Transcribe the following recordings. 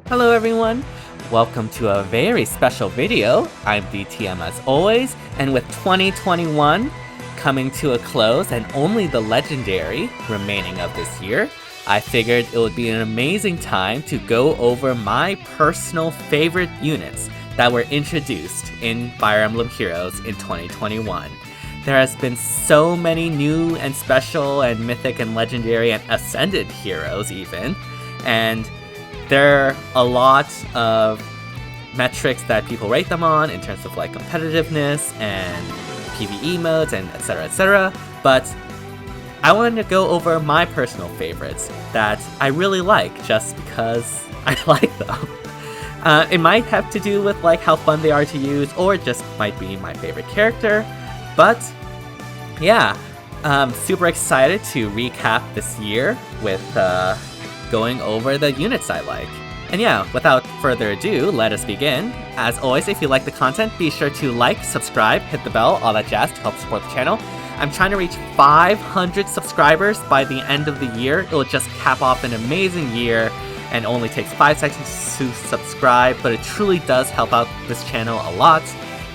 Hello everyone! Welcome to a very special video. I'm DTM as always, and with 2021 coming to a close and only the legendary remaining of this year, I figured it would be an amazing time to go over my personal favorite units that were introduced in Fire Emblem Heroes in 2021. There has been so many new and special and mythic and legendary and ascended heroes even, and there are a lot of metrics that people rate them on in terms of like competitiveness and PvE modes and etc, but I wanted to go over my personal favorites that I really like just because I like them. It might have to do with like how fun they are to use, or it just might be my favorite character, but yeah, I'm super excited to recap this year with going over the units I like. And yeah, without further ado, let us begin. As always, if you like the content, be sure to like, subscribe, hit the bell, all that jazz to help support the channel. I'm trying to reach 500 subscribers by the end of the year. It will just cap off an amazing year and only takes 5 seconds to subscribe, but it truly does help out this channel a lot,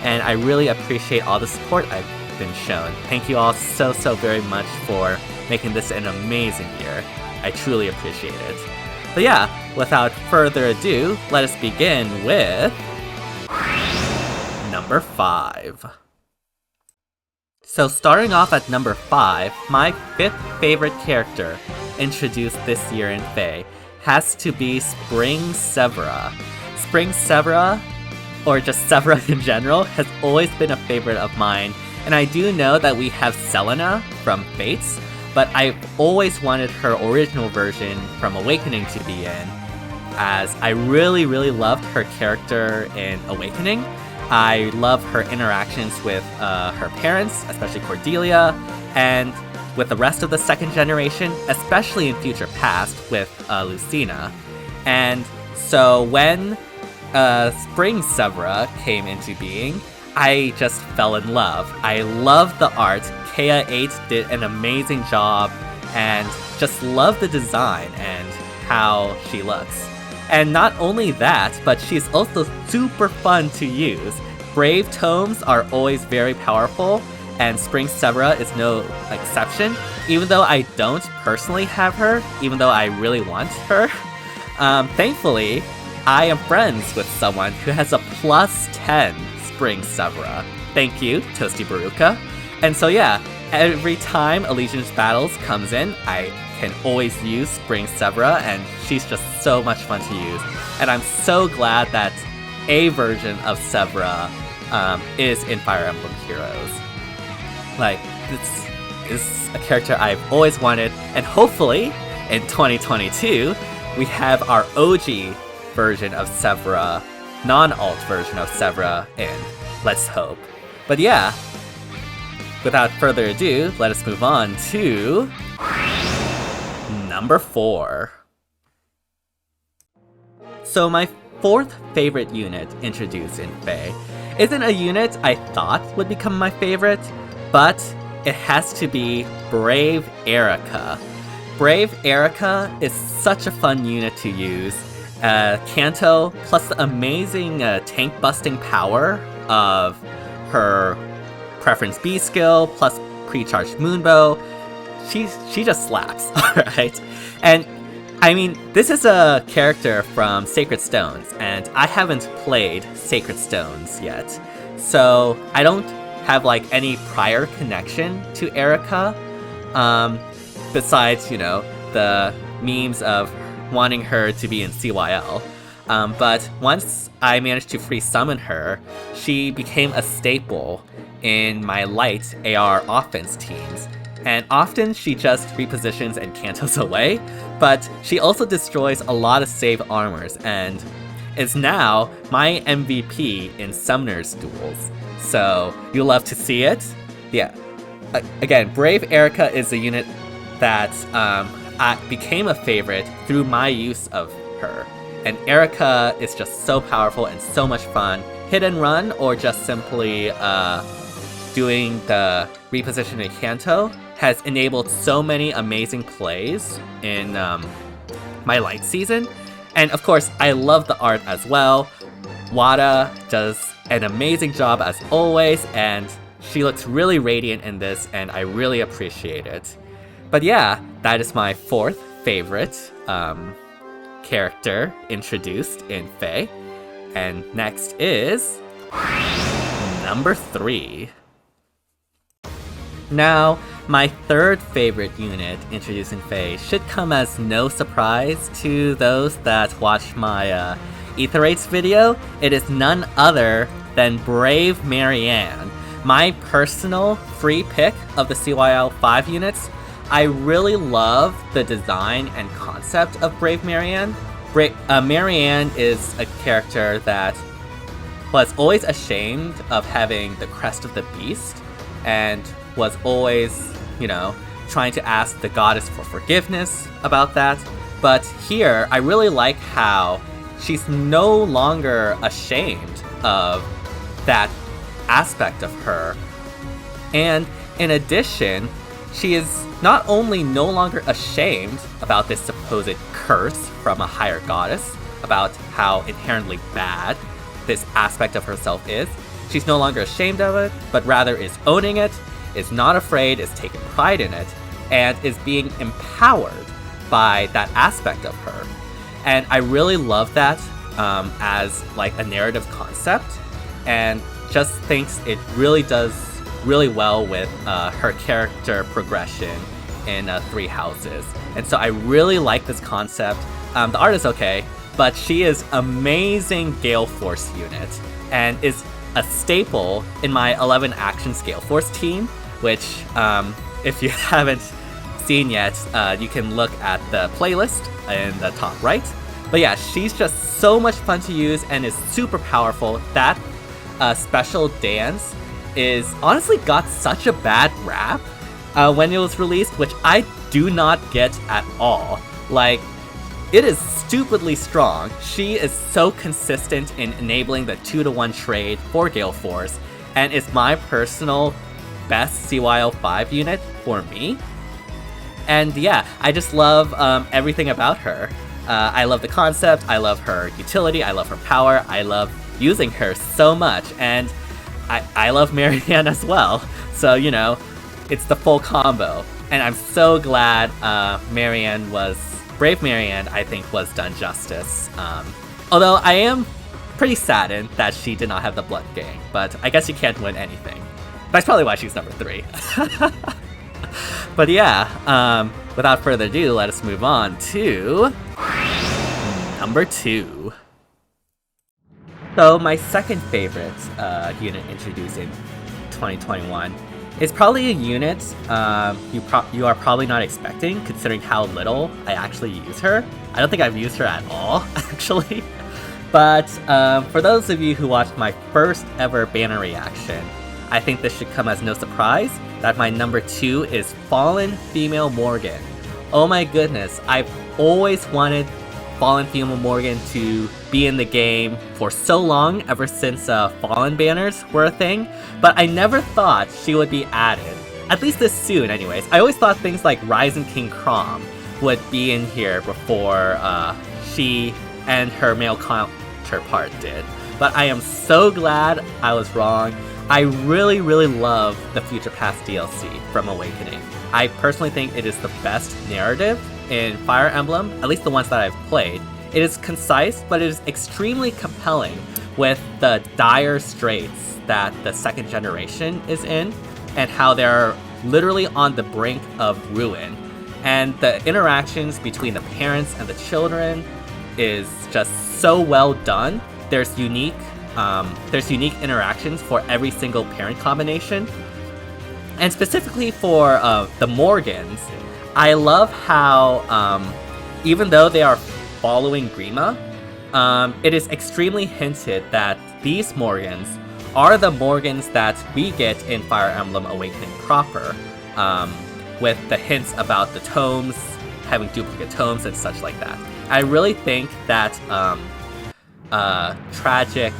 and I really appreciate all the support I've been shown. Thank you all so very much for making this an amazing year. I truly appreciate it. But yeah, without further ado, let us begin with number 5. So starting off at number 5, my 5th favorite character introduced this year in FEH has to be Spring Severa. Spring Severa, or just Severa in general, has always been a favorite of mine, and I do know that we have Selena from Fates, but I've always wanted her original version from Awakening to be in, as I really loved her character in Awakening. I love her interactions with her parents, especially Cordelia, and with the rest of the second generation, especially in Future Past with Lucina. And so when Spring Severa came into being, I just fell in love. I love the art. Kea8 did an amazing job, and just love the design and how she looks. And not only that, but she's also super fun to use. Brave tomes are always very powerful, and Spring Severa is no exception. Even though I don't personally have her, even though I really want her, thankfully, I am friends with someone who has a plus 10 Spring Severa. Thank you, Toasty Baruka. And so yeah, every time Allegiance Battles comes in, I can always use Spring Severa, and she's just so much fun to use. And I'm so glad that a version of Severa is in Fire Emblem Heroes. Like, this is a character I've always wanted, and hopefully, in 2022, we have our OG version of Severa, non-alt version of Severa in. Let's hope. But yeah, without further ado, let us move on to number 4. So my 4th favorite unit introduced in FEH isn't a unit I thought would become my favorite, but it has to be Brave Erica. Brave Erica is such a fun unit to use. Kanto, plus the amazing tank-busting power of her Preference B skill, plus pre-charged Moonbow. She just slaps, alright? And I mean, this is a character from Sacred Stones, and I haven't played Sacred Stones yet, so I don't have like any prior connection to Erica, besides, you know, the memes of wanting her to be in CYL. But once I managed to free summon her, she became a staple in my light AR offense teams. And often she just repositions and cantos away, but she also destroys a lot of save armors and is now my MVP in Summoners duels. So you'll love to see it. Yeah. Again, Brave Erica is a unit that became a favorite through my use of her. And Erica is just so powerful and so much fun. Hit and run, or just simply doing the reposition in Kanto, has enabled so many amazing plays in my light season. And of course, I love the art as well. Wada does an amazing job as always, and she looks really radiant in this, and I really appreciate it. But yeah, that is my 4th favorite character introduced in FEH. And next is number 3. Now, my 3rd favorite unit introduced in FEH should come as no surprise to those that watch my Ether Rates video. It is none other than Brave Marianne, my personal free pick of the CYL 5 units. I really love the design and concept of Brave Marianne. Marianne is a character that was always ashamed of having the crest of the beast, and was always, trying to ask the goddess for forgiveness about that. But here, I really like how she's no longer ashamed of that aspect of her. And in addition, she is not only no longer ashamed about this supposed curse from a higher goddess, about how inherently bad this aspect of herself is. She's no longer ashamed of it, but rather is owning it, is not afraid, is taking pride in it, and is being empowered by that aspect of her. And I really love that as like a narrative concept, and just thinks it really does really well with her character progression in 3 houses. And so I really like this concept. The art is okay, but she is amazing Gale Force unit, and is a staple in my 11 Action Gale Force team, which if you haven't seen yet, you can look at the playlist in the top right. But yeah, she's just so much fun to use and is super powerful. That special dance is honestly got such a bad rap when it was released, which I do not get at all. Like, it is stupidly strong. She is so consistent in enabling the 2-to-1 trade for Gale Force, and is my personal best CYL 5 unit for me. And yeah, I just love everything about her. I love the concept, I love her utility, I love her power, I love using her so much, and I love Marianne as well. So, it's the full combo. And I'm so glad Brave Marianne, I think, was done justice. Although I am pretty saddened that she did not have the Blood Gang, but I guess you can't win anything. That's probably why she's number 3. But yeah, without further ado, let us move on to number 2. So my second favorite unit introduced in 2021 is probably a unit you are probably not expecting, considering how little I actually use her. I don't think I've used her at all, actually. But for those of you who watched my first ever banner reaction, I think this should come as no surprise that my number 2 is Fallen Female Morgan. Oh my goodness, I've always wanted Fallen Female Morgan to be in the game for so long, ever since Fallen banners were a thing, but I never thought she would be added, at least this soon anyways. I always thought things like Rising King Crom would be in here before she and her male counterpart did, but I am so glad I was wrong. I really, really love the Future Past DLC from Awakening. I personally think it is the best narrative in Fire Emblem, at least the ones that I've played. It is concise, but it is extremely compelling with the dire straits that the 2nd generation is in, and how they're literally on the brink of ruin. And the interactions between the parents and the children is just so well done. There's unique interactions for every single parent combination. And specifically for the Morgans, I love how, even though they are following Grima, it is extremely hinted that these Morgans are the Morgans that we get in Fire Emblem Awakening proper, with the hints about the tomes, having duplicate tomes and such like that. I really think that tragic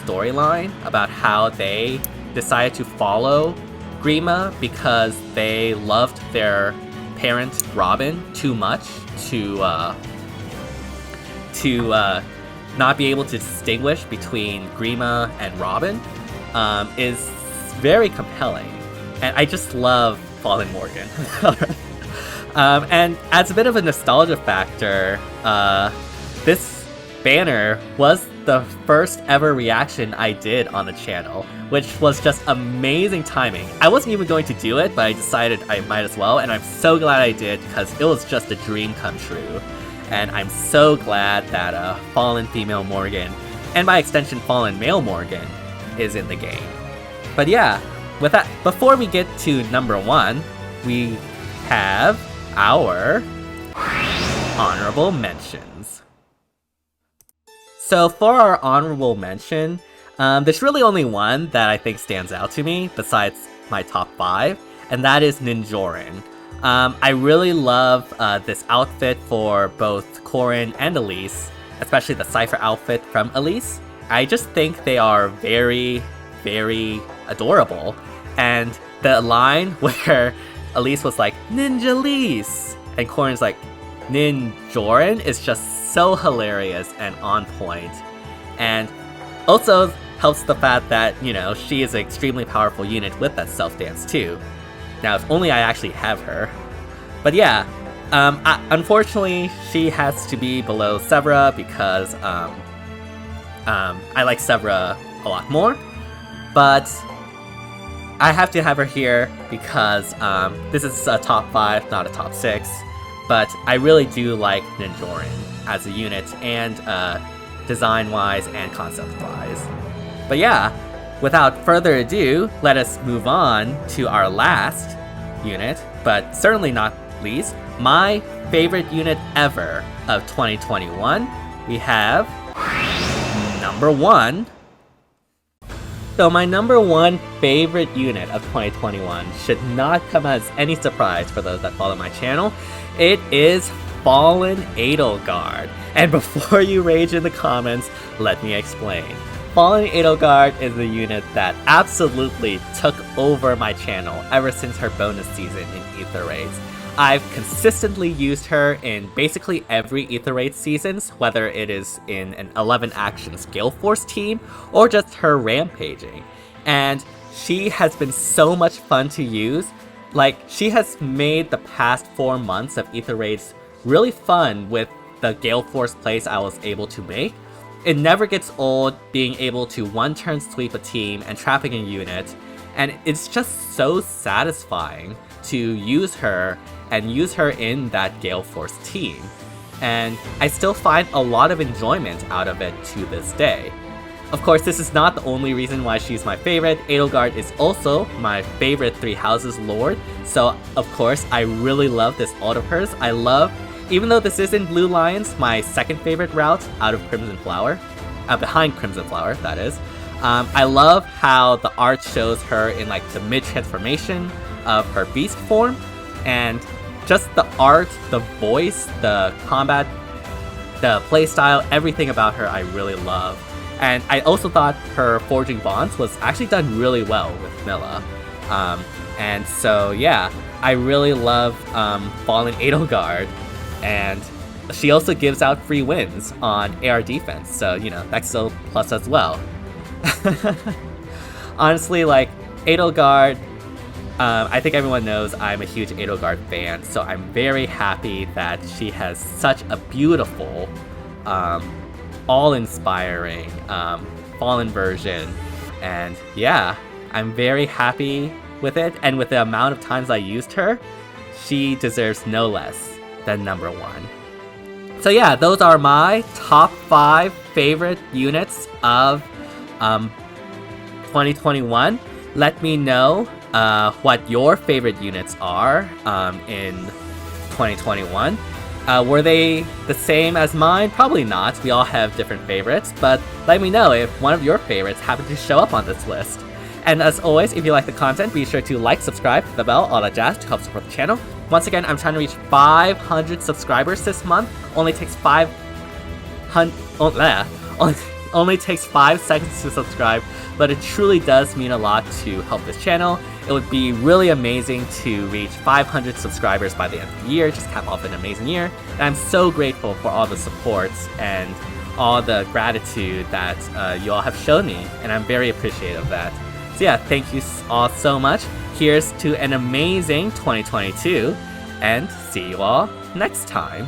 storyline about how they decided to follow Grima because they loved their parent Robin too much to to not be able to distinguish between Grima and Robin is very compelling. And I just love Fallen Morgan. And as a bit of a nostalgia factor, this banner was the first ever reaction I did on the channel, which was just amazing timing. I wasn't even going to do it, but I decided I might as well, and I'm so glad I did because it was just a dream come true. And I'm so glad that Fallen Female Morgan, and by extension Fallen Male Morgan, is in the game. But yeah, with that, before we get to number 1, we have our honorable mentions. So for our honorable mention, there's really only one that I think stands out to me besides my top 5, and that is Ninjorin. I really love this outfit for both Corrin and Elise, especially the Cypher outfit from Elise. I just think they are very, very adorable. And the line where Elise was like, Ninjalise, and Corrin's like, Ninjorin is just so hilarious and on point. And also helps the fact that, you know, she is an extremely powerful unit with that self-dance too. Now, if only I actually have her. But yeah, unfortunately, she has to be below Severa because I like Severa a lot more. But I have to have her here because this is a top 5, not a top 6. But I really do like Ninjorin as a unit, and design-wise and concept-wise. But yeah, without further ado, let us move on to our last unit, but certainly not least, my favorite unit ever of 2021. We have number 1. So my number 1 favorite unit of 2021 should not come as any surprise for those that follow my channel. It is Fallen Edelgard. And before you rage in the comments, let me explain. Fallen Edelgard is a unit that absolutely took over my channel ever since her bonus season in Ether Raids. I've consistently used her in basically every Ether Raid seasons, whether it is in an 11 Actions Gale Force team or just her rampaging. And she has been so much fun to use. Like, she has made the past 4 months of Ether Raids really fun with the Gale Force plays I was able to make. It never gets old being able to one-turn sweep a team and trapping a unit, and it's just so satisfying to use her and use her in that Gale Force team. And I still find a lot of enjoyment out of it to this day. Of course, this is not the only reason why she's my favorite. Edelgard is also my favorite 3 Houses Lord, so of course I really love this ult of hers. I love, even though this is in Blue Lions, my second favorite route out of Crimson Flower, behind Crimson Flower, that is. I love how the art shows her in like the mid-transformation of her beast form, and just the art, the voice, the combat, the playstyle, everything about her I really love. And I also thought her Forging Bonds was actually done really well with Milla. And so yeah, I really love Fallen Edelgard, and she also gives out free wins on AR defense, so you know, that's still plus as well. Honestly, like, Edelgard, I think everyone knows I'm a huge Edelgard fan, so I'm very happy that she has such a beautiful, all-inspiring Fallen version, and yeah, I'm very happy with it, and with the amount of times I used her, she deserves no less than number 1. So yeah, those are my top 5 favorite units of 2021. Let me know what your favorite units are in 2021. Were they the same as mine? Probably not. We all have different favorites, but let me know if one of your favorites happened to show up on this list. And as always, if you like the content, be sure to like, subscribe, hit the bell, all that jazz to help support the channel. Once again, I'm trying to reach 500 subscribers this month. Only takes only takes 5 seconds to subscribe, but it truly does mean a lot to help this channel. It would be really amazing to reach 500 subscribers by the end of the year, just cap off an amazing year. And I'm so grateful for all the supports and all the gratitude that you all have shown me, and I'm very appreciative of that. So yeah, thank you all so much. Here's to an amazing 2022, and see you all next time.